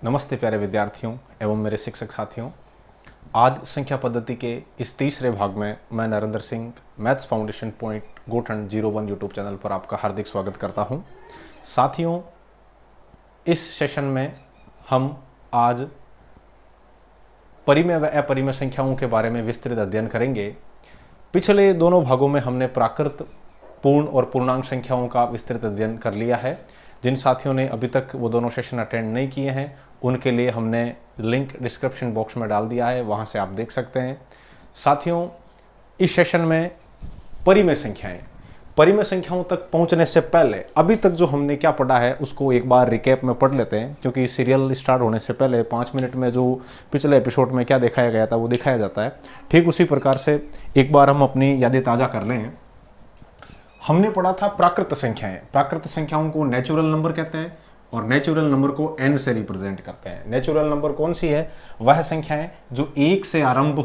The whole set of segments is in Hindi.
नमस्ते प्यारे विद्यार्थियों एवं मेरे शिक्षक साथियों। आज संख्या पद्धति के इस तीसरे भाग में मैं Narendra Singh maths foundation point गोठन 01 यूट्यूब चैनल पर आपका हार्दिक स्वागत करता हूं। साथियों, इस सेशन में हम आज परिमेय व अपरिमेय संख्याओं के बारे में विस्तृत अध्ययन करेंगे। पिछले दोनों भागों में हमने प्राकृत, पूर्ण और पूर्णांक संख्याओं का विस्तृत अध्ययन कर लिया है। जिन साथियों ने अभी तक वो दोनों सेशन अटेंड नहीं किए हैं उनके लिए हमने लिंक डिस्क्रिप्शन बॉक्स में डाल दिया है, वहाँ से आप देख सकते हैं। साथियों, इस सेशन में परिमेय संख्याओं तक पहुँचने से पहले अभी तक जो हमने क्या पढ़ा है उसको एक बार रिकैप में पढ़ लेते हैं, क्योंकि सीरियल स्टार्ट होने से पहले 5 मिनट में जो पिछले एपिसोड में क्या दिखाया गया था वो दिखाया जाता है। ठीक उसी प्रकार से एक बार हम अपनी यादें ताज़ा कर लें। हमने पढ़ा था प्राकृत संख्याएं। प्राकृत संख्याओं को नेचुरल नंबर कहते हैं और नेचुरल नंबर को n से रिप्रेजेंट करते हैं। नेचुरल नंबर कौन सी है? वह संख्याएं जो एक से आरंभ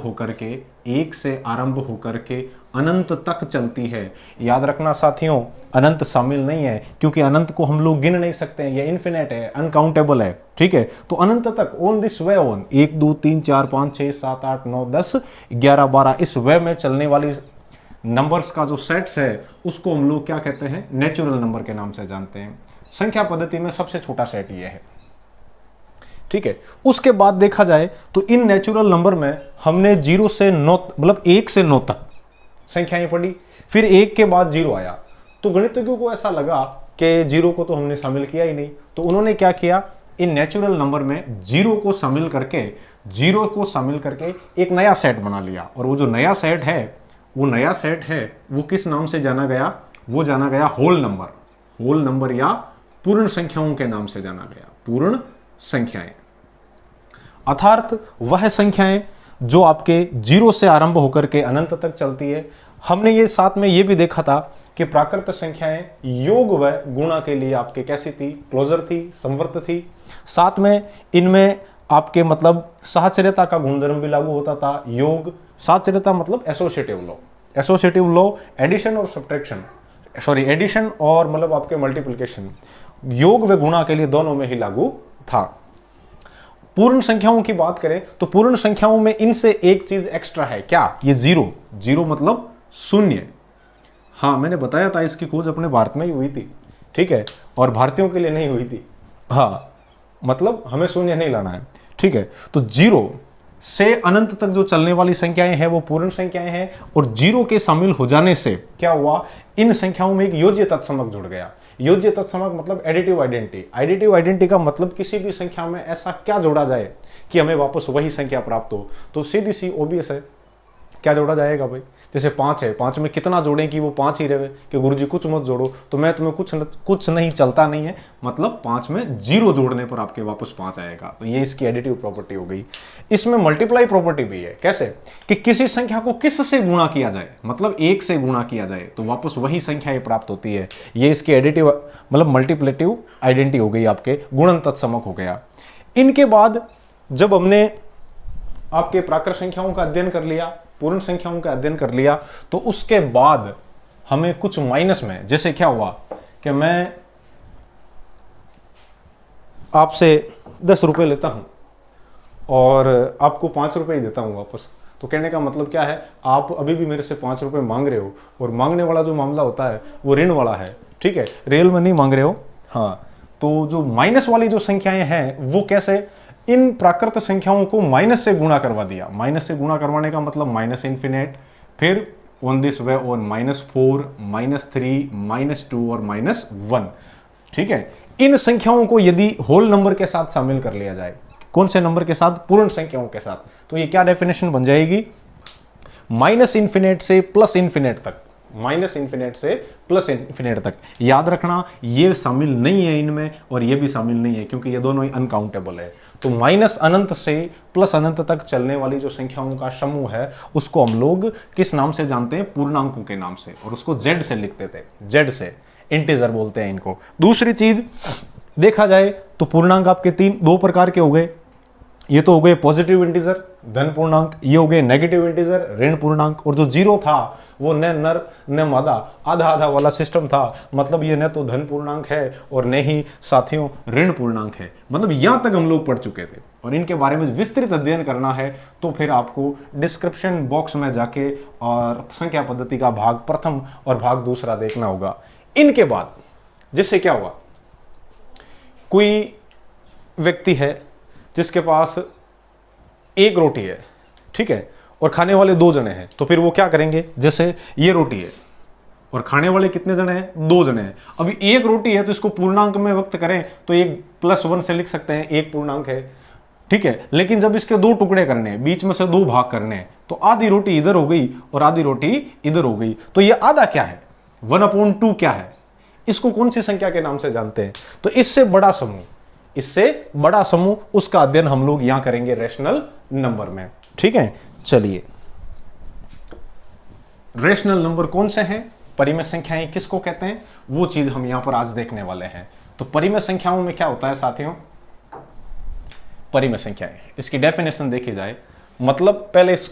होकर के अनंत तक चलती है। याद रखना साथियों, अनंत शामिल नहीं है, क्योंकि अनंत को हम लोग गिन नहीं सकते हैं, ये इन्फिनेट है, अनकाउंटेबल है। ठीक है, तो अनंत तक ऑन दिस वे ऑन 1 2 3 4 5 6 7 8 9 10 11 12 इस वे में चलने वाली नंबर्स का जो सेट्स है उसको हम लोग क्या कहते हैं? नेचुरल नंबर के नाम से जानते हैं। संख्या पद्धति में सबसे छोटा सेट ये है। ठीक है, उसके बाद देखा जाए तो इन नेचुरल नंबर में हमने 0 से 9 मतलब 1 से 9 तक संख्याएं पढ़ी, फिर 1 के बाद 0 आया। तो गणितज्ञों को ऐसा लगा कि 0 को तो हमने शामिल किया ही नहीं, तो उन्होंने क्या किया, इन नेचुरल नंबर में 0 को शामिल करके एक नया सेट बना लिया। और वो जो नया सेट है वो किस नाम से जाना गया? वो जाना गया होल नंबर या पूर्ण संख्याओं के नाम से जाना गया। पूर्ण संख्याएं अर्थात वह संख्याएं जो आपके 0 से आरंभ होकर के अनंत तक चलती है। हमने ये साथ में ये भी देखा था कि प्राकृत संख्याएं योग व गुणा के लिए आपके कैसी थी? क्लोजर थी, समवर्त थी। साथ में इनमें आपके मतलब साहचर्यता का गुणधर्म भी लागू होता था। योग, साहचर्यता मतलब एसोसिएटिव लॉ, एडिशन और मतलब आपके मल्टीप्लिकेशन, योग व गुणा के लिए दोनों में ही लागू था। पूर्ण संख्याओं की बात करें तो पूर्ण संख्याओं में इनसे एक चीज एक्स्ट्रा है। क्या? ये जीरो मतलब शून्य। हाँ, मैंने बताया था इसकी खोज अपने भारत में ही हुई थी। ठीक है, और भारतीयों के लिए नहीं हुई थी। हाँ, मतलब हमें शून्य नहीं लाना है। ठीक है, तो 0 से अनंत तक जो चलने वाली संख्याएं हैं वो पूर्ण संख्याएं हैं। और 0 के शामिल हो जाने से क्या हुआ? इन संख्याओं में एक योज्य तत्समक जुड़ गया। योज्य तत्समक मतलब एडिटिव आइडेंटिटी का मतलब किसी भी संख्या में ऐसा क्या जोड़ा जाए कि हमें वापस वही संख्या प्राप्त हो। तो सीधी सी ओबियस है, क्या जोड़ा जाएगा भाई? जैसे 5 है, 5 में कितना जोड़ें कि वो 5 ही रहे, कि गुरुजी कुछ मत जोड़ो, तो मैं तुम्हें कुछ नहीं चलता नहीं है, मतलब 5 में 0 जोड़ने पर आपके वापस 5 आएगा। तो ये इसकी एडिटिव प्रॉपर्टी हो गई। इसमें मल्टीप्लाई प्रॉपर्टी भी है। कैसे? कि किसी संख्या को किस से गुणा किया जाए, मतलब 1 से गुणा किया जाए तो वापस वही संख्या ये प्राप्त होती है। ये इसकी एडिटिव मतलब मल्टीप्लेटिव आइडेंटिटी हो गई, आपके गुणन तत्समक हो गया। इनके बाद जब हमने आपके प्राकृत संख्याओं का अध्ययन कर लिया, पूर्ण संख्याओं का अध्ययन कर लिया, तो उसके बाद हमें कुछ माइनस में, जैसे क्या हुआ कि मैं आपसे 10 रुपए लेता हूं और आपको 5 रुपए ही देता हूं वापस। तो कहने का मतलब क्या है? आप अभी भी मेरे से 5 रुपए मांग रहे हो, और मांगने वाला जो मामला होता है वो ऋण वाला है। ठीक है, रियल में नहीं मांग रहे हो। हाँ, तो जो माइनस वाली जो संख्याएं हैं वो कैसे? इन प्राकृत संख्याओं को माइनस से गुणा करवा दिया। माइनस से गुणा करवाने का मतलब माइनस इन्फिनेट, फिर ऑन दिस वे ऑन -4, -3, -2 और -1। ठीक है, इन संख्याओं को यदि होल नंबर के साथ शामिल कर लिया जाए, कौन से नंबर के साथ? पूर्ण संख्याओं के साथ, तो ये क्या डेफिनेशन बन जाएगी? माइनस इन्फिनेट से प्लस इन्फिनेट तक। याद रखना, ये शामिल नहीं है इनमें और ये भी शामिल नहीं है, क्योंकि ये दोनों ही अनकाउंटेबल है। तो माइनस अनंत से प्लस अनंत तक चलने वाली जो संख्याओं का समूह है उसको हम लोग किस नाम से जानते हैं? पूर्णांकों के नाम से, और उसको जेड से लिखते थे। जेड से, इंटीजर बोलते हैं इनको। दूसरी चीज देखा जाए तो पूर्णांक आपके 2 प्रकार के हो गए। ये तो हो गए पॉजिटिव इंटीजर, धन पूर्णांक, ये हो गए नेगेटिव इंटीजर, ऋण पूर्णांक। और जो 0 था वो न नर न मादा, आधा आधा वाला सिस्टम था। मतलब ये न तो धन पूर्णांक है और न ही साथियों ऋण पूर्णांक है। मतलब यहां तक हम लोग पढ़ चुके थे और इनके बारे में विस्तृत अध्ययन करना है तो फिर आपको डिस्क्रिप्शन बॉक्स में जाके और संख्या पद्धति का भाग प्रथम और भाग दूसरा देखना होगा। इनके बाद जिससे क्या हुआ, कोई व्यक्ति है जिसके पास एक रोटी है, ठीक है, और खाने वाले 2 जने हैं, तो फिर वो क्या करेंगे, जैसे ये रोटी है और खाने वाले कितने जने हैं, 2 जने हैं। अभी एक रोटी है तो इसको पूर्णांक में व्यक्त करें तो एक +1 से लिख सकते हैं, एक पूर्णांक है, ठीक है। लेकिन जब इसके 2 टुकड़े करने हैं, बीच में से 2 भाग करने हैं, तो आधी रोटी इधर हो गई और आधी रोटी इधर हो गई। तो ये आधा क्या है, 1/2 क्या है, इसको कौन सी संख्या के नाम से जानते हैं? तो इससे बड़ा समूह, इससे बड़ा समूह, उसका अध्ययन हम लोग यहां करेंगे रेशनल नंबर में, ठीक है। चलिए, रेशनल नंबर कौन से हैं, परिमेय संख्याएं किसको कहते हैं, वो चीज हम यहां पर आज देखने वाले हैं। तो परिमेय संख्याओं में क्या होता है साथियों, परिमेय संख्याएं, इसकी डेफिनेशन देखी जाए, मतलब पहले इस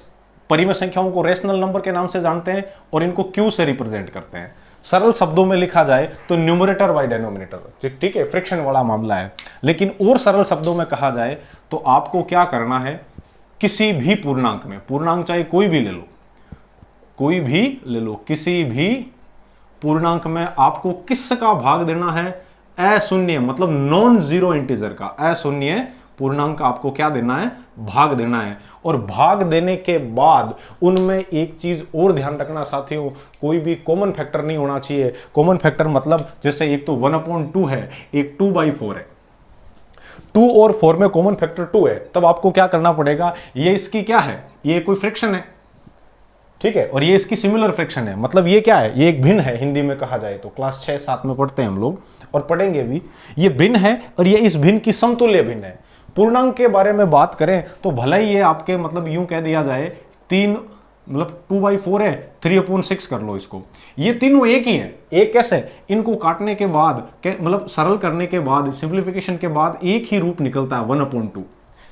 परिमेय संख्याओं को रेशनल नंबर के नाम से जानते हैं और इनको क्यू से रिप्रेजेंट करते हैं। सरल शब्दों में लिखा जाए तो न्यूमरेटर बाय डेनोमिनेटर, ठीक है, फ्रिक्शन वाला मामला है। लेकिन और सरल शब्दों में कहा जाए तो आपको क्या करना है, किसी भी पूर्णांक में, पूर्णांक चाहे कोई भी ले लो, कोई भी ले लो, किसी भी पूर्णांक में आपको किसका भाग देना है, अशून्य, मतलब नॉन जीरो इंटीजर का अशून्य पूर्णांक का आपको क्या देना है, भाग देना है। और भाग देने के बाद उनमें एक चीज और ध्यान रखना साथियों, कोई भी कॉमन फैक्टर नहीं होना चाहिए। कॉमन फैक्टर मतलब जैसे एक तो 1/2 है, एक 2/4 है, 2 और 4 में कॉमन फैक्टर 2 है, तब आपको क्या करना पड़ेगा, ये इसकी क्या है, ये कोई फ्रिक्शन है, ठीक है, और ये इसकी सिमिलर फ्रिक्शन है, मतलब ये क्या है, ये एक भिन्न है, हिंदी में कहा जाए तो क्लास 6-7 में पढ़ते हैं हम लोग और पढ़ेंगे भी। ये भिन्न है और ये इस भिन्न की समतुल्य भिन्न है। पूर्णांक के बारे में बात करें तो भले ही ये आपके मतलब यूं कह दिया जाए 3, मतलब 2/4 है, 3/6 कर लो इसको, ये तीनों एक ही हैं। एक कैसे, इनको काटने के बाद मतलब सरल करने के बाद, सिंप्लीफिकेशन के बाद एक ही रूप निकलता है 1/2,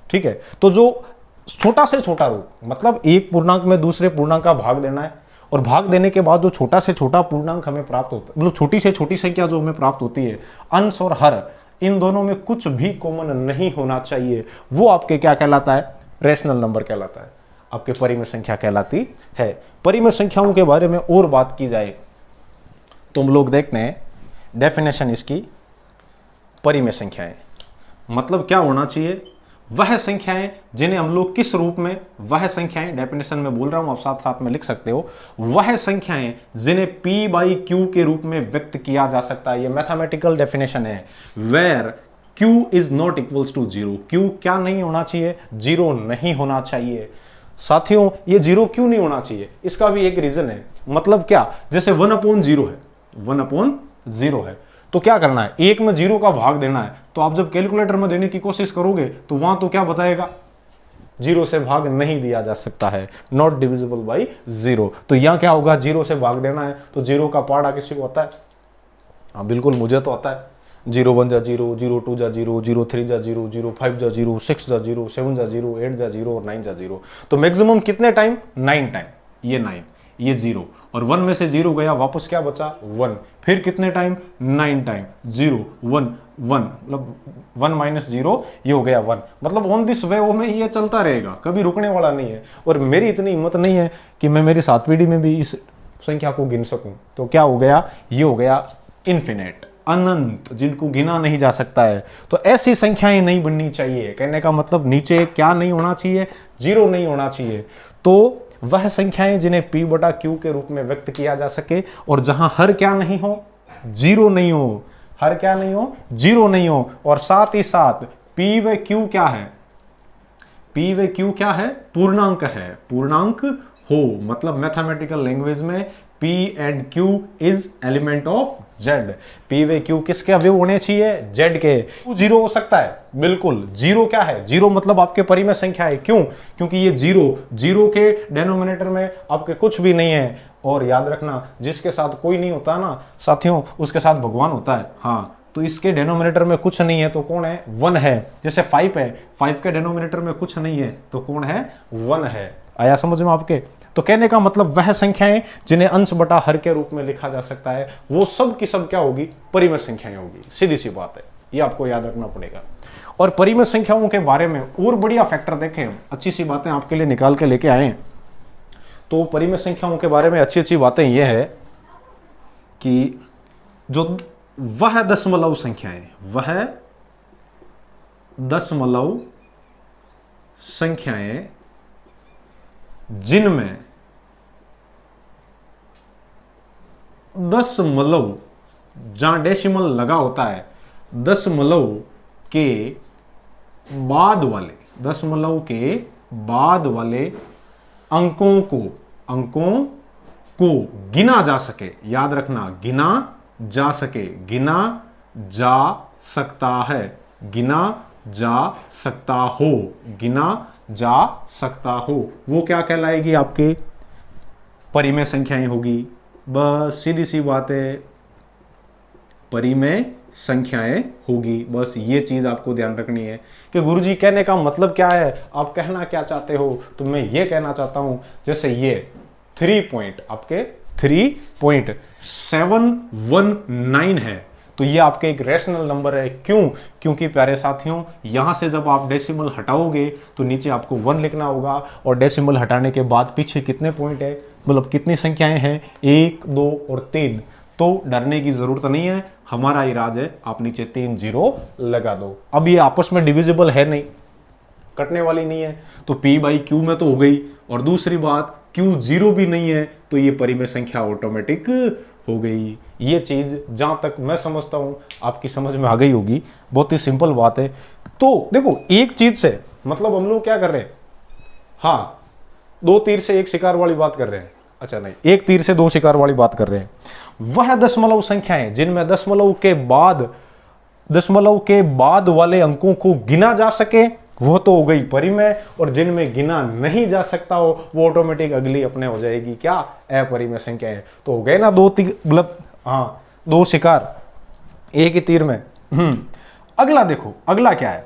ठीक है। तो जो छोटा से छोटा रूप, मतलब एक पूर्णांक में दूसरे पूर्णांक का भाग देना है और भाग देने के बाद जो छोटा से छोटा पूर्णांक हमें प्राप्त होता है, मतलब छोटी से छोटी संख्या जो हमें प्राप्त होती है, अंश और हर, इन दोनों में कुछ भी कॉमन नहीं होना चाहिए, वो आपके क्या कहलाता है, रेशनल नंबर कहलाता है, आपके परिमेय संख्या कहलाती है। परिमेय संख्याओं के बारे में और बात की जाए तो हम लोग देखते हैं डेफिनेशन इसकी। परिमेय संख्याएं मतलब क्या होना चाहिए, वह संख्याएं जिन्हें हम लोग किस रूप में, वह संख्याएं, डेफिनेशन में बोल रहा हूं, आप साथ साथ में लिख सकते हो, वह संख्याएं जिन्हें p/q के रूप में व्यक्त किया जा सकता है। ये मैथमेटिकल डेफिनेशन है, where q is not equals to 0, q क्या नहीं होना चाहिए, 0 नहीं होना चाहिए। साथियों ये 0 क्यों नहीं होना चाहिए, इसका भी एक रीजन है। मतलब क्या, जैसे 1/0 है, 1/0 है, तो क्या करना है, एक में 0 का भाग देना है, तो आप जब कैलकुलेटर में देने की कोशिश करोगे तो वहां तो क्या बताएगा, 0 से भाग नहीं दिया जा सकता है, नॉट डिविजिबल बाई 0। तो यहां क्या होगा, 0 से भाग देना है तो 0 का पाड़ा किसी को आता है, हाँ बिल्कुल मुझे तो आता है, 0 1 जा 0, 0 2 जा 0, 0 3 जा 0, 0 5 जा 0, 6 जा 0, 7 जा 0, 8 जा 0 और 9 जा 0। तो मैक्सिमम कितने टाइम, 9 टाइम, ये 9, ये 0, और 1 में से 0 गया, वापस क्या बचा, 1, फिर कितने टाइम, 9 टाइम, 0 1 1, मतलब 1 - 0 ये हो गया 1। मतलब ऑन दिस वे में ये चलता रहेगा, कभी रुकने वाला नहीं है। और मेरी इतनी हिम्मत नहीं है कि मैं मेरी 7 पीढ़ी में भी इस संख्या को गिन सकूं, तो क्या हो गया, ये हो गया इन्फिनेट, अनंत, जिनको गिना नहीं जा सकता है। तो ऐसी संख्याएं नहीं बननी चाहिए, कहने का मतलब नीचे क्या नहीं होना चाहिए, 0 नहीं होना चाहिए। तो वह संख्याएं जिन्हें p/q के रूप में व्यक्त किया जा सके और जहां हर क्या नहीं हो, 0 नहीं हो, हर क्या नहीं हो, 0 नहीं हो, और साथ ही साथ p/q क्या है, p/q क्या है, पूर्णांक है, पूर्णांक हो, मतलब मैथमेटिकल लैंग्वेज में p and q is element of z। p/q किसके अवयव होने चाहिए, z के। 0 हो सकता है, बिल्कुल 0 क्या है, 0 मतलब आपके परिमेय संख्या है, क्यों, क्योंकि ये 0 के डेनोमिनेटर में आपके कुछ भी नहीं है। और याद रखना, जिसके साथ कोई नहीं होता ना साथियों, उसके साथ भगवान होता है। हाँ, तो इसके डेनोमिनेटर में कुछ नहीं है तो कौन है, 1 है। जैसे 5 है, 5 के डेनोमिनेटर में कुछ नहीं है तो कौन है, 1 है। आया समझ में आपके। तो कहने का मतलब वह संख्याएं जिन्हें अंश बटा हर के रूप में लिखा जा सकता है वो सब की सब क्या होगी, परिमेय संख्याएं होगी। सीधी सी बात है, ये आपको याद रखना पड़ेगा। और परिमेय संख्याओं के बारे में और बढ़िया फैक्टर देखें, अच्छी सी बातें आपके लिए निकाल के लेके आए। तो परिमेय संख्याओं के बारे में अच्छी अच्छी बातें ये है कि जो वह दशमलव संख्याएं, वह दशमलव संख्याएं जिनमें दशमलव, जहां डेसिमल लगा होता है, दशमलव के बाद वाले, दशमलव के बाद वाले अंकों को गिना जा सके। याद रखना, गिना जा सके, गिना जा सकता है, गिना जा सकता हो, गिना जा सकता हो, वो क्या कहलाएगी, आपके परिमेय संख्याएं होगी। बस सीधी सी बात है, परिमेय संख्याएं होगी। बस ये चीज आपको ध्यान रखनी है कि गुरुजी कहने का मतलब क्या है, आप कहना क्या चाहते हो। तो मैं ये कहना चाहता हूं, जैसे ये 3 पॉइंट आपके 3.719 है, तो ये आपके एक रेशनल नंबर है। क्यों? क्योंकि प्यारे साथियों, यहां से जब आप डेसिमल हटाओगे तो नीचे आपको 1 लिखना होगा, और डेसिमल हटाने के बाद पीछे कितने पॉइंट है, मतलब कितनी संख्याएं हैं, 1, 2 और 3। तो डरने की जरूरत नहीं है, हमारा इराज है, आप नीचे 3 0 लगा दो। अब ये आपस में डिविजिबल है नहीं, कटने वाली नहीं है, तो P बाई Q में तो हो गई। और दूसरी बात, Q 0 भी नहीं है, तो ये परिमेय संख्या ऑटोमेटिक हो गई। ये चीज जहां तक मैं समझता हूं आपकी समझ में आ गई होगी, बहुत ही सिंपल बात है। तो देखो, एक चीज से मतलब हम लोग क्या कर रहे हैं, हाँ 2 तीर से 1 शिकार वाली बात कर रहे हैं। अच्छा नहीं, 1 तीर से 2 शिकार वाली बात कर रहे हैं। वह दशमलव संख्याएं जिनमें दशमलव के बाद वाले अंकों को गिना जा सके, वो तो हो गई परिमेय। और जिनमें गिना नहीं जा सकता हो, वो ऑटोमेटिक अगली अपने हो जाएगी क्या, अपरिमेय संख्याएं। तो हो गए ना 2 मतलब हाँ 2 शिकार 1 ही तीर में। अगला देखो, अगला क्या है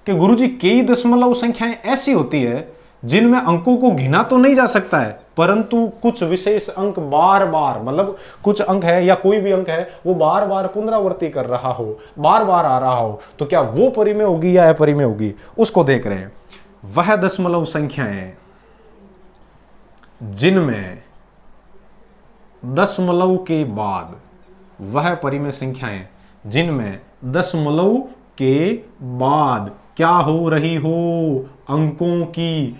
कि गुरुजी कई दशमलव संख्याएं ऐसी होती है जिनमें अंकों को गिना तो नहीं जा सकता है, परंतु कुछ विशेष अंक बार बार, मतलब कुछ अंक है या कोई भी अंक है वो बार बार पुनरावृत्ति कर रहा हो, बार बार आ रहा हो, तो क्या वो परिमेय होगी या अपरिमेय होगी, उसको देख रहे हैं। वह दशमलव संख्याएं जिनमें दशमलव के बाद, वह परिमेय संख्याएं जिनमें दशमलव के बाद क्या हो रही हो, अंकों की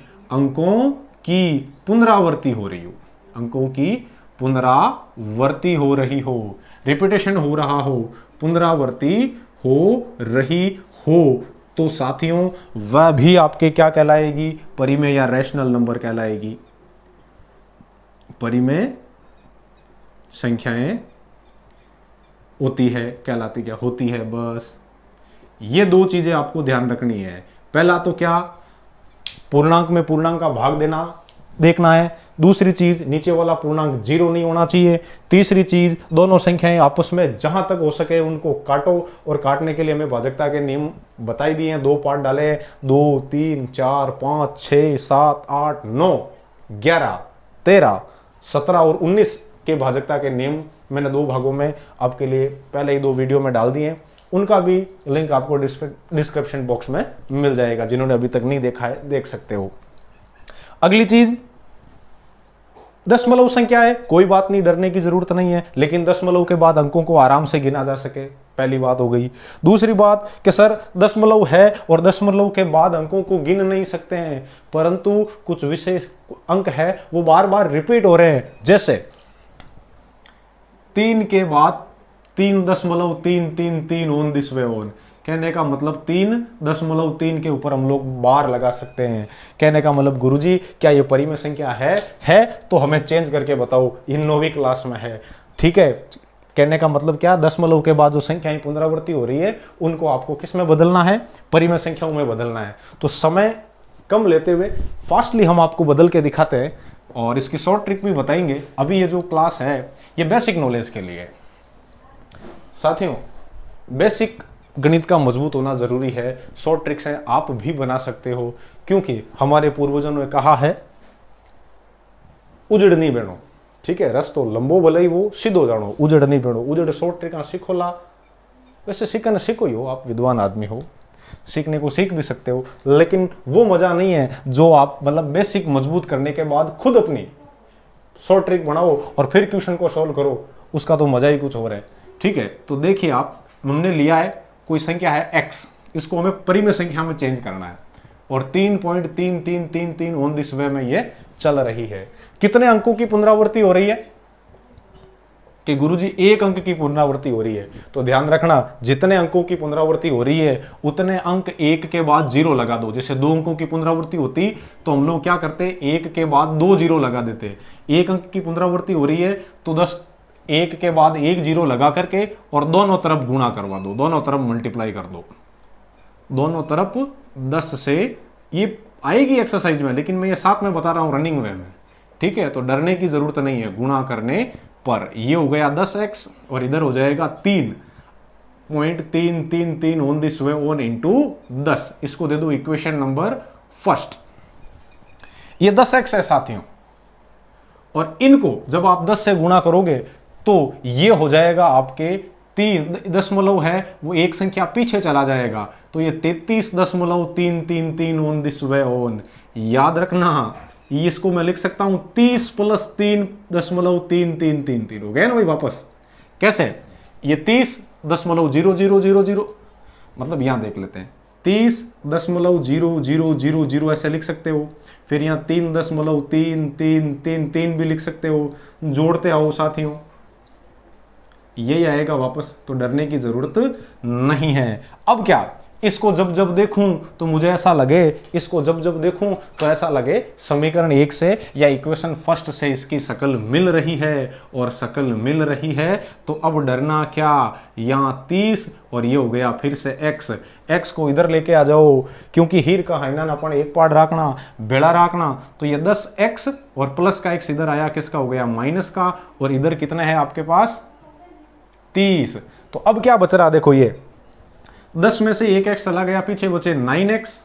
पुनरावृत्ति हो रही हो, अंकों की पुनरावृत्ति हो रही हो, रिपीटेशन हो रहा हो, पुनरावृत्ति हो रही हो, तो साथियों वह भी आपके क्या कहलाएगी, परिमेय या रैशनल नंबर कहलाएगी। परिमेय संख्याएं होती है, कहलाती क्या होती है। बस ये 2 चीजें आपको ध्यान रखनी है। पहला तो क्या, पूर्णांक में पूर्णांक का भाग देना देखना है। दूसरी चीज, नीचे वाला पूर्णांक 0 नहीं होना चाहिए। तीसरी चीज, दोनों संख्याएं आपस में जहां तक हो सके उनको काटो, और काटने के लिए हमें भाजकता के नियम बताई दिए हैं, 2 पार्ट डाले हैं, 2 3 4 5 6 7 8 9 11 13 17 और 19 के भाजकता के नियम मैंने 2 भागों में आपके लिए पहले ही 2 वीडियो में डाल दिए हैं। उनका भी लिंक आपको डिस्क्रिप्शन बॉक्स में मिल जाएगा, जिन्होंने अभी तक नहीं देखा है देख सकते हो। अगली चीज, दशमलव संख्या है, कोई बात नहीं, डरने की जरूरत नहीं है, लेकिन दशमलव के बाद अंकों को आराम से गिना जा सके, पहली बात हो गई। दूसरी बात कि सर दशमलव है और दशमलव के बाद अंकों को गिन नहीं सकते हैं, परंतु कुछ विशेष अंक है वो बार बार रिपीट हो रहे हैं, जैसे 3 के बाद 3.333 ऑन दिस वे ऑन, कहने का मतलब 3.3 के ऊपर हम लोग बार लगा सकते हैं। कहने का मतलब गुरुजी क्या ये परिमेय संख्या है तो हमें चेंज करके बताओ, इन 9वीं क्लास में है, ठीक है। कहने का मतलब क्या, दशमलव के बाद जो संख्याएं पुनरावृत्ति हो रही है उनको आपको किस में बदलना है, परिमेय संख्याओं में बदलना है। तो समय कम लेते हुए फास्टली हम आपको बदल के दिखाते हैं और इसकी शॉर्ट ट्रिक भी बताएंगे। अभी ये जो क्लास है ये बेसिक नॉलेज के लिए है साथियों, बेसिक गणित का मजबूत होना जरूरी है। शॉर्ट ट्रिक्स हैं, आप भी बना सकते हो, क्योंकि हमारे पूर्वजों ने कहा है उजड़ नहीं बेणो, ठीक है। रस्तो लंबो भले ही वो सीधो जानो, उजड़ नहीं बेणो। उजड़ शॉर्ट ट्रिक सीखोला, वैसे सीखने सीखो ही हो, आप विद्वान आदमी हो, सीखने को सीख भी सकते हो, लेकिन वो मजा नहीं है जो आप मतलब बेसिक मजबूत करने के बाद खुद अपनी शॉर्ट ट्रिक बनाओ और फिर क्वेश्चन को सॉल्व करो, उसका तो मजा ही कुछ और है, ठीक है। तो देखिए आप, हमने लिया है कोई संख्या है x, इसको हमें परिमेय संख्या में चेंज करना है और 3.3333 ऑन दिस वे में ये चल रही है। कितने अंकों की पुनरावृत्ति हो रही है कि गुरुजी एक अंक की पुनरावृत्ति हो रही है, तो ध्यान रखना जितने अंकों की पुनरावृत्ति हो रही है उतने अंक एक के बाद जीरो लगा दो। जैसे 2 अंकों की पुनरावृत्ति होती तो हम लोग क्या करते, एक के बाद 2 जीरो लगा देते। 1 अंक की पुनरावृत्ति हो रही है तो 10 एक के बाद 1 जीरो लगा करके और दोनों तरफ गुणा करवा दो, दोनों तरफ मल्टीप्लाई कर दो, दोनों तरफ 10 से। ये आएगी एक्सरसाइज में, लेकिन मैं ये साथ में बता रहा हूं रनिंग वे में, ठीक है। तो डरने की जरूरत नहीं है गुणा करने पर। ये हो गया 10x और इधर हो जाएगा 3.333 on this way on into 10। इसको दे दो इक्वेशन नंबर फर्स्ट। ये 10x है साथियों, और इनको जब आप 10 से गुणा करोगे तो ये हो जाएगा आपके 3 दशमलव है वो एक संख्या पीछे चला जाएगा, तो ये 33.333 ऑन दिस वे ऑन। याद रखना इसको मैं लिख सकता हूं 30 + 3.3333 हो गया ना भाई। वापस कैसे, ये 30.0000 मतलब यहां देख लेते हैं 30.0000 ऐसे लिख सकते हो, फिर यहां 3.3333 भी लिख सकते हो। जोड़ते आओ साथियों, यही आएगा वापस, तो डरने की जरूरत नहीं है। अब क्या, इसको जब जब देखूं तो मुझे ऐसा लगे, इसको जब जब देखूं तो ऐसा लगे समीकरण 1 से या इक्वेशन फर्स्ट से इसकी शकल मिल रही है, और शकल मिल रही है तो अब डरना क्या। यहाँ 30 और ये हो गया फिर से x को इधर लेके आ जाओ, क्योंकि हीर का है ना अपन एक पार्ट रखना, बेड़ा रखना। तो ये 10x और प्लस का x इधर आया, किसका हो गया, माइनस का, और इधर कितना है आपके पास 30। तो अब क्या बच रहा, देखो ये 10 में से एक x चला गया पीछे, बचे 9x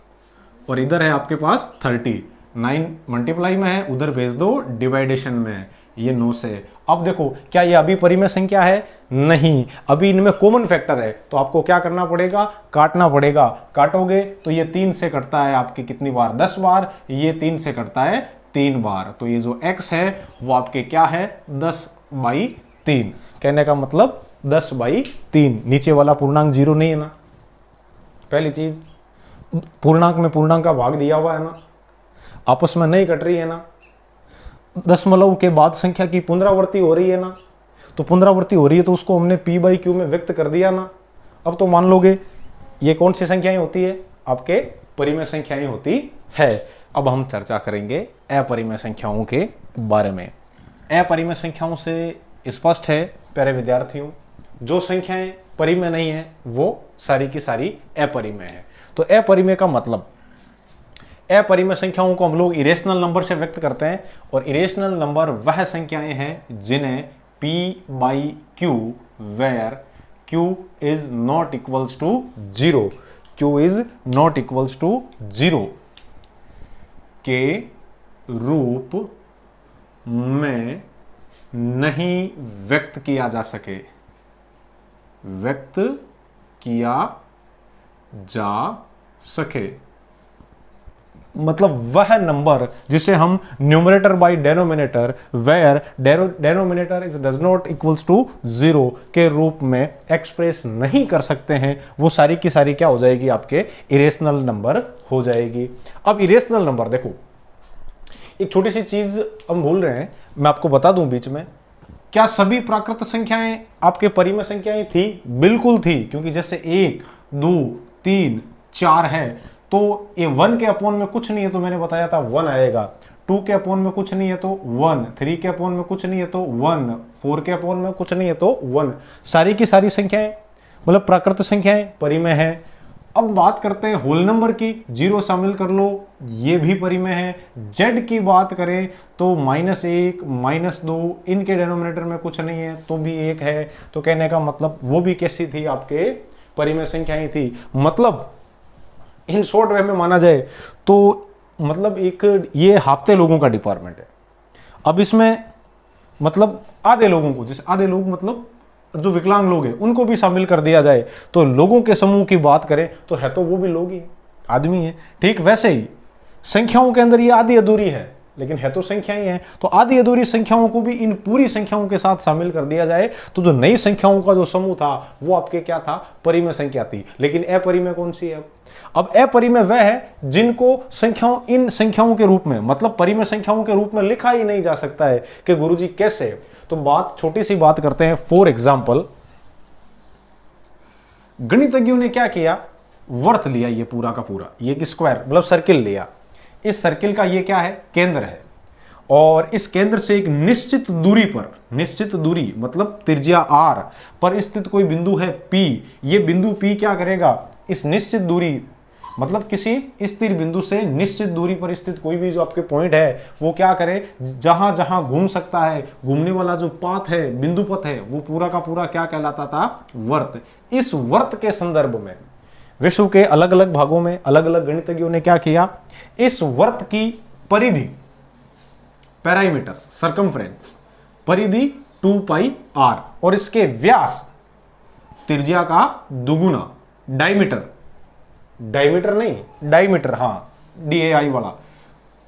और इधर है आपके पास 30। 9 मल्टीप्लाई में है, उधर भेज दो डिवाइडेशन में, ये 9 से। अब देखो क्या ये अभी परिमेय संख्या है, नहीं, अभी इनमें कॉमन फैक्टर है, तो आपको क्या करना पड़ेगा, काटना पड़ेगा। काटोगे तो ये 3 से कटता है आपके कितनी बार, 10 बार, ये 3 से कटता है 3 बार। तो ये जो x है वो आपके क्या है 10/3। कहने का मतलब 10/3। नीचे वाला पूर्णांक 0 नहीं है ना, पहली चीज। पूर्णांक में पूर्णांक का भाग दिया हुआ है ना, आपस में नहीं कट रही है ना, दशमलव के बाद संख्या की पुनरावृत्ति हो रही है ना, तो पुनरावृत्ति हो रही है तो उसको हमने p/q में व्यक्त कर दिया ना। अब तो मान लोगे ये कौन सी संख्याएं होती है, आपके परिमेय संख्याएं होती है। अब हम चर्चा करेंगे अपरिमेय संख्याओं के बारे में। अपरिमेय संख्याओं से स्पष्ट है प्यारे विद्यार्थियों, जो संख्याएं परिमेय नहीं है वो सारी की सारी अपरिमेय है। तो अपरिमेय का मतलब, अपरिमेय संख्याओं को हम लोग इरेशनल नंबर से व्यक्त करते हैं, और इरेशनल नंबर वह संख्याएं हैं जिन्हें p/q where q is not equals to 0, q is not equals to 0 के रूप में नहीं व्यक्त किया जा सके, व्यक्त किया जा सके। मतलब वह नंबर जिसे हम numerator by denominator where denominator is does not equals to 0 के रूप में एक्सप्रेस नहीं कर सकते हैं, वो सारी की सारी क्या हो जाएगी, आपके इरेशनल नंबर हो जाएगी। अब इरेशनल नंबर देखो, एक छोटी सी चीज हम भूल रहे हैं, मैं आपको बता दूं बीच में, क्या सभी प्राकृत संख्याएं आपके परिमेय संख्याएं थी? बिल्कुल थी, क्योंकि जैसे 1 2 3 4 है तो ये 1 के अपॉन में कुछ नहीं है तो मैंने बताया था 1 आएगा, 2 के अपॉन में कुछ नहीं है तो 1, 3 के अपॉन में कुछ नहीं है तो 1, 4 के अपॉन में कुछ नहीं है तो 1। सारी की सारी संख्याएं मतलब प्राकृत संख्याएं परिमेय है। अब बात करते हैं होल नंबर की, 0 शामिल कर लो, ये भी परिमेय है। जेड की बात करें तो -1 -2 इनके डेनोमिनेटर में कुछ नहीं है तो भी 1 है, तो कहने का मतलब वो भी कैसी थी, आपके परिमेय संख्याएं थी। मतलब इन शॉर्ट वे में माना जाए तो मतलब एक ये हाफ्ते लोगों का डिपार्टमेंट है। अब इसमें मतलब आधे लोगों को, जैसे आधे लोग मतलब जो विकलांग लोग हैं उनको भी शामिल कर दिया जाए, तो लोगों के समूह की बात करें तो है तो वो भी लोग ही, आदमी है। ठीक वैसे ही संख्याओं के अंदर ये आधी अधूरी है, लेकिन है तो संख्या ही है, तो आधी अधूरी संख्याओं को भी इन पूरी संख्याओं के साथ शामिल कर दिया जाए, तो जो नई संख्याओं का जो समूह था वो आपके क्या था, परिमेय संख्या थी। लेकिन अपरिमेय कौन सी है? अब अपरिमेय वह है जिनको संख्याओं, इन संख्याओं के रूप में, मतलब परिमेय संख्याओं के रूप में लिखा ही नहीं जा सकता है कि गुरुजी कैसे। तो बात, छोटी सी बात करते हैं। फॉर एग्जाम्पल, गणितज्ञों ने क्या किया, वर्त लिया, ये पूरा का पूरा, ये एक स्क्वायर मतलब सर्किल लिया। इस सर्किल का ये क्या है, केंद्र है, और इस केंद्र से एक निश्चित दूरी पर, निश्चित दूरी मतलब त्रिज्या r पर स्थित कोई बिंदु है P। ये बिंदु P क्या करेगा, इस निश्चित दूरी मतलब किसी स्थिर बिंदु से निश्चित दूरी पर स्थित कोई भी जो आपके पॉइंट है वो क्या करे, जहां जहां घूम सकता है, घूमने वाला जो पाथ है, बिंदु पथ है, वो पूरा का पूरा क्या कहलाता था, वर्त। इस वर्त के संदर्भ में विश्व के अलग अलग भागों में अलग अलग गणितज्ञों ने क्या किया, इस वर्त की परिधि, पैरामीटर, सर्कमफ्रेंस, परिधि 2 पाई r, और इसके व्यास त्रिज्या का दुगुना, डायमीटर, डायमीटर नहीं डायमीटर, हाँ DAI वाला,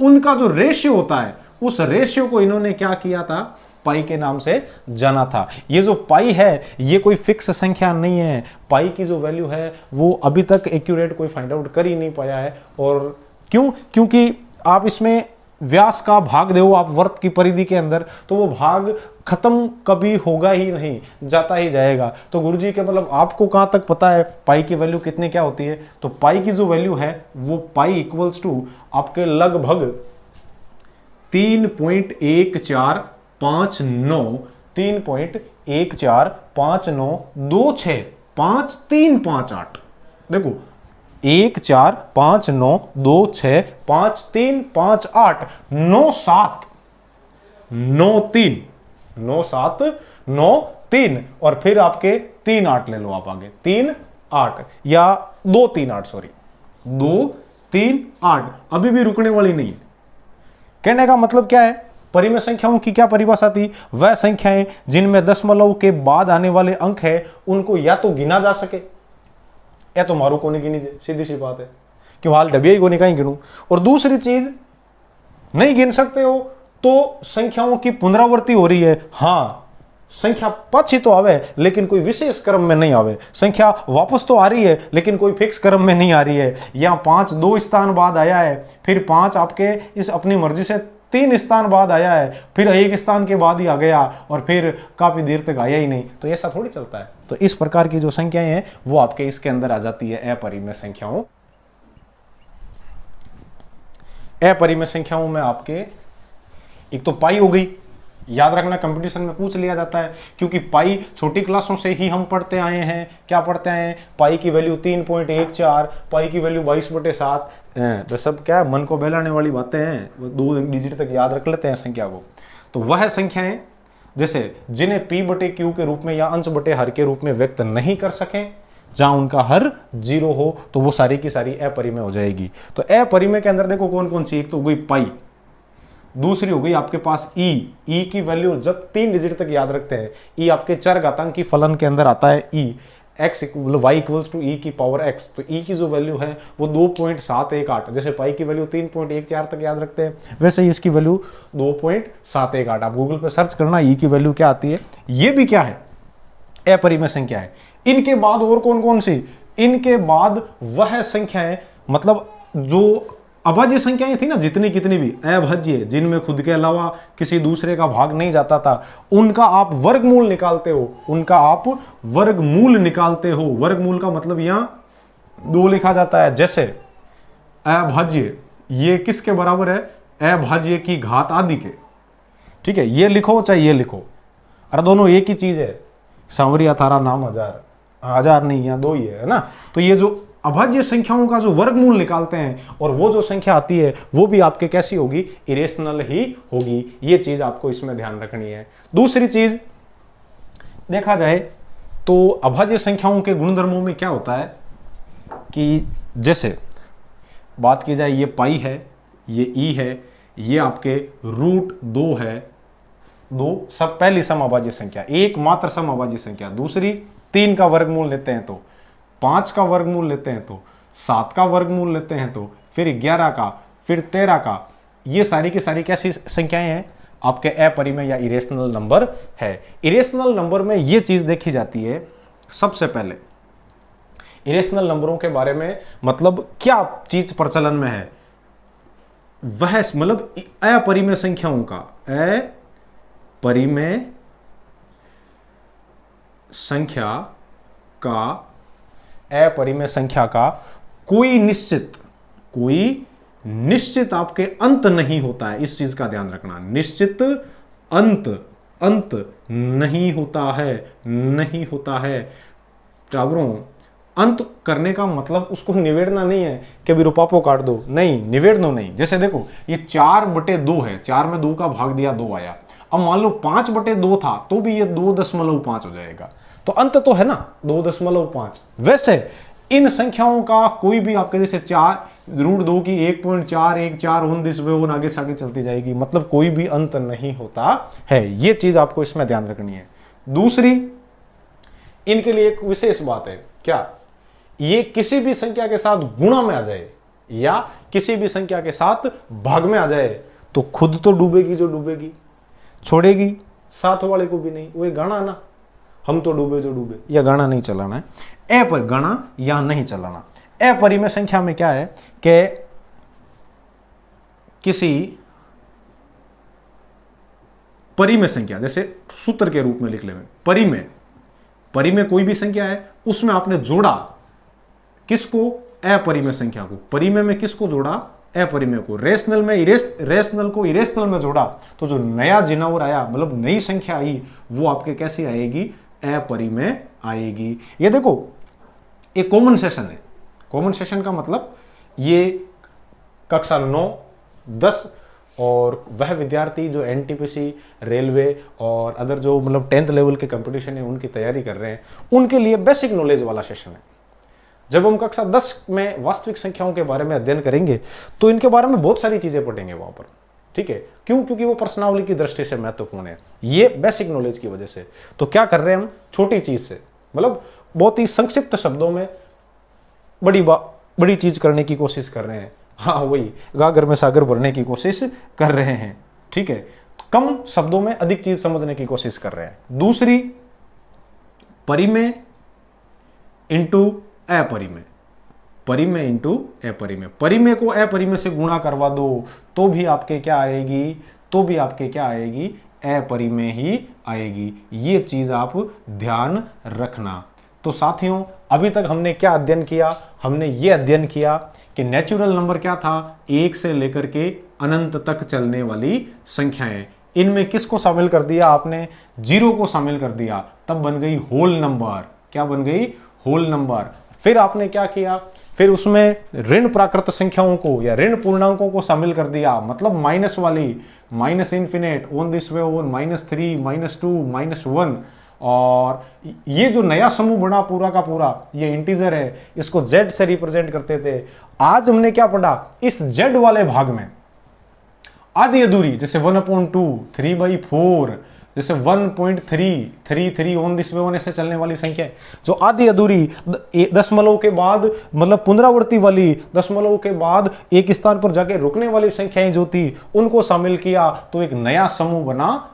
उनका जो रेशियो होता है, उस रेशियो को इन्होंने क्या किया था, पाई के नाम से जाना था। ये जो पाई है ये कोई फिक्स संख्या नहीं है, पाई की जो वैल्यू है वो अभी तक एक्यूरेट कोई फाइंड आउट कर ही नहीं पाया है। और क्यों, क्योंकि आप इसमें व्यास का भाग दो आप वर्त की परिधि के अंदर, तो वो भाग खत्म कभी होगा ही नहीं, जाता ही जाएगा। तो गुरुजी के मतलब आपको कहां तक पता है पाई की वैल्यू कितनी क्या होती है, तो पाई की जो वैल्यू है वो पाई इक्वल्स टू आपके लगभग 3.1459 3.1459265358। देखो 1459226535893 और फिर आपके 3 8 ले लो आप आगे, 3 8 या 2 3 8, सॉरी 2 3 8, अभी भी रुकने वाली नहीं है। कहने का मतलब क्या है, परिमेय संख्याओं की क्या परिभाषा थी, वह संख्याएं जिनमें दशमलव के बाद आने वाले अंक है उनको या तो गिना जा सके या तो मारू को नहीं गिनी जाए, सीधी सी बात है कि हाल डबिया को नहीं कहीं गिनू। और दूसरी चीज, नहीं गिन सकते हो तो संख्याओं की पुनरावृत्ति हो रही है, हाँ संख्या पाछी तो आवे लेकिन कोई विशेष क्रम में नहीं आवे, संख्या वापस तो आ रही है लेकिन कोई फिक्स क्रम में नहीं आ रही है। या 5 2 स्थान बाद आया है, फिर 5 आपके इस अपनी मर्जी से 3 स्थान बाद आया है, फिर 1 स्थान के बाद ही आ गया और फिर काफी देर तक आया ही नहीं, तो ऐसा थोड़ी चलता है। तो इस प्रकार की जो संख्याएं हैं वो आपके इसके अंदर आ जाती है अपरिमेय संख्याओं। अपरिमेय संख्याओं में आपके एक तो पाई हो गई, याद रखना कंपटीशन में पूछ लिया जाता है, क्योंकि पाई छोटी क्लासों से ही हम पढ़ते आए हैं। क्या पढ़ते आए हैं, पाई की वैल्यू 3.14, पाई की वैल्यू 22/7, तो सब क्या मन को बहलाने वाली बातें हैं, वो 2 डिजिट तक याद रख लेते हैं संख्या को। तो वह संख्याएं जैसे जिन्हें P/Q के रूप में या अंश बटे हर के रूप में व्यक्त नहीं कर सकें, जहां उनका हर 0 हो, तो वो सारी की सारी अपरिमेय हो जाएगी। तो अपरिमेय के अंदर देखो कौन कौन सी, एक तो गई पाई, दूसरी हो गई आपके पास ई की वैल्यू जब 3 डिजिट तक याद रखते हैं, ई आपके चरघातांकी फलन के अंदर आता है, ई x y इक्वल्स टू ई की पावर x, तो ई की जो वैल्यू है वो 2.718, जैसे पाई की वैल्यू 3.14 तक याद रखते हैं वैसे ही इसकी वैल्यू 2.718। आप गूगल पे सर्च करना ई की वैल्यू क्या आती है। ये भी क्या है, अपरिमेय संख्या है। इनके बाद और कौन कौन सी, इनके बाद वह संख्याएं मतलब जो अभाज्य संख्याएं थी ना, जितनी कितनी भी अभाज्य, जिनमें खुद के अलावा किसी दूसरे का भाग नहीं जाता था, उनका आप वर्गमूल निकालते हो, उनका आप वर्गमूल निकालते हो। वर्गमूल का मतलब यहां 2 लिखा जाता है, जैसे अभाज्य ये किसके बराबर है, अभाज्य की घात आदि के, ठीक है, ये लिखो चाहे ये लिखो, अरे दोनों एक ही चीज है, सांवरिया थारा नाम हजार नहीं, यहाँ 2 ही है ना। तो ये जो अभाज्य संख्याओं का जो वर्गमूल निकालते हैं और वो जो संख्या आती है वो भी आपके कैसी होगी, इरेशनल ही होगी। ये चीज आपको इसमें ध्यान रखनी है। दूसरी चीज देखा जाए तो अभाज्य संख्याओं के गुणधर्मों में क्या होता है कि जैसे बात की जाए, ये पाई है, ये ई है, ये आपके √2 है। दो सब पहली समअभाज्य संख्या, एक मात्र समअभाज्य संख्या। दूसरी 3 का वर्गमूल लेते हैं तो, 5 का वर्गमूल लेते हैं तो, 7 का वर्गमूल लेते हैं तो, फिर 11 का, फिर 13 का। ये सारी की सारी कैसी संख्याएं हैं? आपके अपरिमेय या इरेशनल नंबर है। इरेशनल नंबर में ये चीज देखी जाती है सबसे पहले। इरेशनल नंबरों के बारे में मतलब क्या चीज प्रचलन में है, वह मतलब अपरिमेय संख्याओं का, अपरिमेय संख्या का, अपरिमेय संख्या का कोई निश्चित आपके अंत नहीं होता है। इस चीज का ध्यान रखना, निश्चित अंत नहीं होता है। टावरों, अंत करने का मतलब उसको निवेड़ना नहीं है कि अभी रुपापो काट दो, नहीं, निवेड़नो नहीं। जैसे देखो ये 4/2 है, 4 में 2 का भाग दिया 2 आया। अब मान लो 5/2 था तो भी ये 2.5 हो जाएगा, तो अंत तो है ना 2.5। वैसे इन संख्याओं का कोई भी आपके जैसे 4 √2 की 1.4 1 4 19 वो आगे से आगे चलती जाएगी, मतलब कोई भी अंत नहीं होता है। ये चीज आपको इसमें ध्यान रखनी है। दूसरी, इनके लिए एक विशेष बात है, क्या? ये किसी भी संख्या के साथ गुणा में आ जाए या किसी भी संख्या के साथ भाग में आ जाए तो खुद तो डूबेगी, जो डूबेगी छोड़ेगी साथ वाले को भी नहीं। वो गाना ना, हम तो डूबे जो डूबे, यह गाना नहीं चलाना है। पर गाना या नहीं चलाना। अपरिमेय संख्या में क्या है कि किसी परिमेय संख्या, जैसे सूत्र के रूप में लिख ले, परिमेय कोई भी संख्या है, उसमें आपने जोड़ा किसको? अपरिमेय संख्या को। परिमेय में किसको जोड़ा? अपरिमेय को। रेशनल में रेशनल को इरेशनल में जोड़ा तो जो नया जिनावर आया, मतलब नई संख्या आई, वो आपके कैसी आएगी? अपरिमेय आएगी। ये देखो एक कॉमन सेशन है। कॉमन सेशन का मतलब ये कक्षा 9, 10 और वह विद्यार्थी जो एनटीपीसी, रेलवे और अदर जो मतलब 10th लेवल के कंपटीशन है उनकी तैयारी कर रहे हैं, उनके लिए बेसिक नॉलेज वाला सेशन है। जब हम कक्षा 10 में वास्तविक संख्याओं के बारे में अध्ययन करेंगे तो इनके बारे में बहुत सारी चीजें पढ़ेंगे वहां पर, ठीक है? क्यों? क्योंकि वो प्रश्नावली की दृष्टि से महत्वपूर्ण है, ये बेसिक नॉलेज की वजह से। तो क्या कर रहे हैं हम? छोटी चीज से, मतलब बहुत ही संक्षिप्त शब्दों में बड़ी चीज करने की कोशिश कर रहे हैं। हाँ, वही गागर में सागर भरने की कोशिश कर रहे हैं, ठीक है? कम शब्दों में अधिक चीज समझने की कोशिश कर रहे हैं। दूसरी, परिमेय इंटू अपरिमेय, परिमेय इंटू अपरिमेय। परिमेय को अपरिमेय से गुणा करवा दो तो भी आपके क्या आएगी? अपरिमेय ही आएगी। ये चीज आप ध्यान रखना। तो साथियों, अभी तक हमने क्या अध्ययन किया? हमने ये अध्ययन किया कि नेचुरल नंबर क्या था? 1 से लेकर के अनंत तक चलने वाली संख्याएं। इनमें किसको शामिल कर दिया आपने? 0 को शामिल कर दिया, तब बन गई होल नंबर। क्या बन गई? Whole number. फिर आपने क्या किया? फिर उसमें ऋण प्राकृत संख्याओं को या ऋण पूर्णांकों को शामिल कर दिया, मतलब माइनस वाली, minus infinite, on this way own, -3, -2, -1। और ये जो नया समूह बना पूरा का पूरा, ये इंटीजर है, इसको z से रिप्रेजेंट करते थे। आज हमने क्या पढ़ा? इस z वाले भाग में आधी अधूरी, जैसे 1/2, 3/4, जैसे 1.333 ऑन दिस वे ओन, ऐसे चलने वाली संख्या, जो आधी अधूरी दशमलव के बाद मतलब पुनरावृत्ति वाली, दशमलव के बाद एक स्थान पर जाके रुकने वाली संख्याएं जो थी उनको शामिल किया तो एक नया समूह बना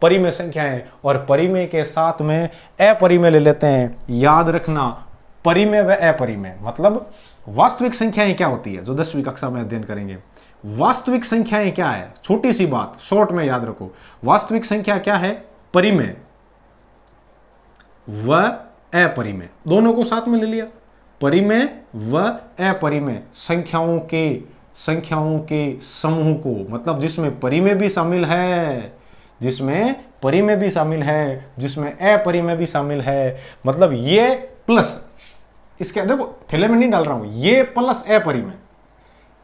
परिमेय संख्याएं। और परिमेय के साथ में अपरिमेय ले लेते हैं। याद रखना, परिमेय व अपरिमेय मतलब वास्तविक संख्याएं क्या होती है, जो 10वीं कक्षा में अध्ययन करेंगे। वास्तविक संख्याएं क्या है? छोटी सी बात शॉर्ट में याद रखो, वास्तविक संख्या क्या है? परिमेय व अपरिमेय, दोनों को साथ में ले लिया। परिमेय व अपरिमेय संख्याओं के समूह को, मतलब जिसमें परिमेय भी शामिल है, जिसमें अपरिमेय भी शामिल है। मतलब ये प्लस, इसके देखो थैले में नहीं डाल रहा हूं, ये प्लस अपरिमेय,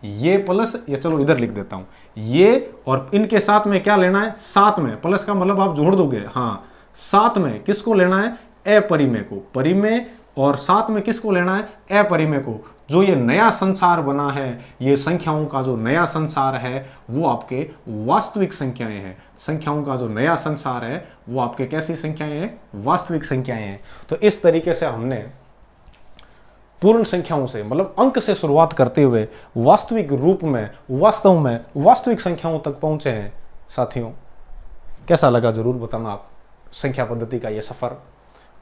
ये प्लस, ये चलो इधर लिख देता हूं, ये और इनके साथ में क्या लेना है? साथ में, प्लस का मतलब आप जोड़ दोगे, हाँ, साथ में किसको लेना है? अपरिमेय को। परिमेय और साथ में किसको लेना है? अपरिमेय को। जो ये नया संसार बना है, ये संख्याओं का जो नया संसार है वो आपके वास्तविक संख्याएं हैं। संख्याओं का जो नया संसार है वो आपके कैसी संख्याएं हैं? वास्तविक संख्याएं हैं। तो इस तरीके से हमने पूर्ण संख्याओं से, मतलब अंक से शुरुआत करते हुए वास्तविक रूप में, वास्तव में वास्तविक संख्याओं तक पहुंचे हैं। साथियों, कैसा लगा जरूर बताना आप संख्या पद्धति का ये सफ़र।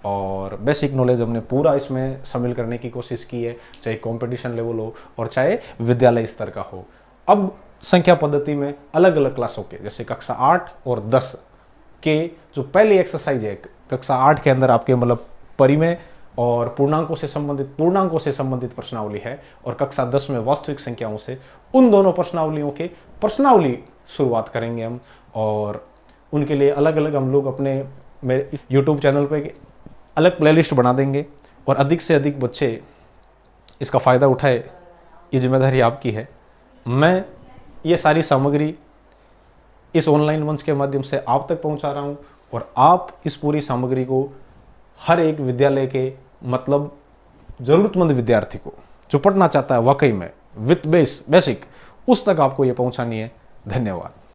और बेसिक नॉलेज हमने पूरा इसमें शामिल करने की कोशिश की है, चाहे कंपटीशन लेवल हो और चाहे विद्यालय स्तर का हो। अब संख्या पद्धति में अलग अलग क्लासों के, जैसे कक्षा 8 और 10 के जो पहली एक्सरसाइज है, कक्षा 8 के अंदर आपके मतलब परिमेय और पूर्णांकों से संबंधित प्रश्नावली है, और कक्षा 10 में वास्तविक संख्याओं से, उन दोनों प्रश्नावलियों के प्रश्नावली शुरुआत करेंगे हम। और उनके लिए अलग अलग हम लोग अपने मेरे यूट्यूब चैनल पे अलग प्लेलिस्ट बना देंगे, और अधिक से अधिक बच्चे इसका फ़ायदा उठाए, ये जिम्मेदारी आपकी है। मैं ये सारी सामग्री इस ऑनलाइन मंच के माध्यम से आप तक पहुंचा रहा हूं, और आप इस पूरी सामग्री को हर एक विद्यालय के, मतलब ज़रूरतमंद विद्यार्थी को जो पढ़ना चाहता है वाकई में विथ बेसिक, उस तक आपको ये पहुंचानी है। धन्यवाद।